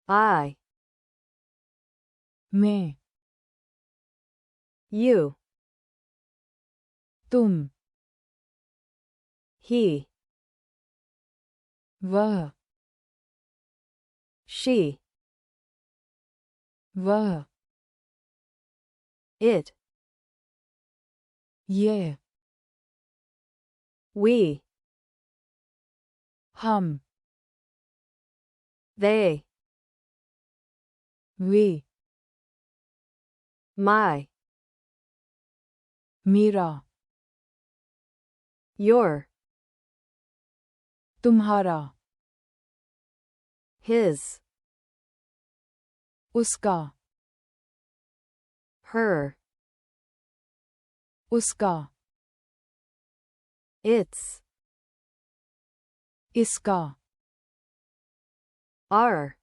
I, मैं, you, तुम, he, वह, she, वह, it, ये, we, हम, they, वे, my, मेरा, your, तुम्हारा, his, उसका, her, उसका, its, इसका, our,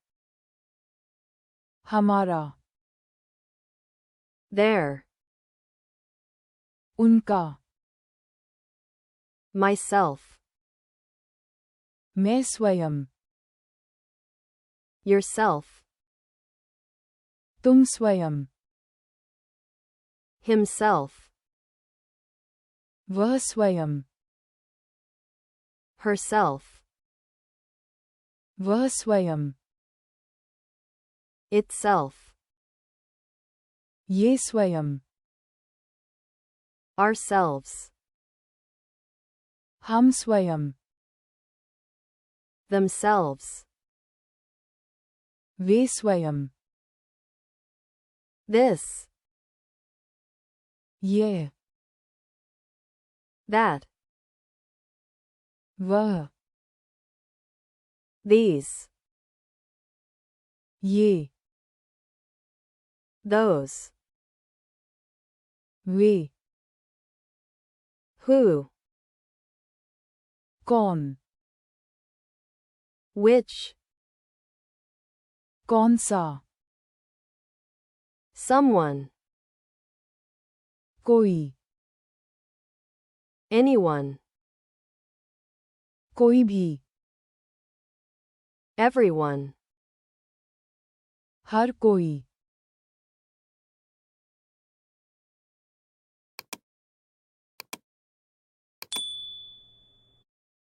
हमारा, their, उनका, myself, मैं स्वयं, yourself, तुम स्वयं, himself, वह स्वयं, herself, वह स्वयं, itself, ये स्वयं, ourselves, हम स्वयं, themselves, वे स्वयं, this, ये, that, वह, these, ये, those, वे, who, कौन, which, कौन सा, someone, कोई, anyone, कोई भी, everyone, हर कोई,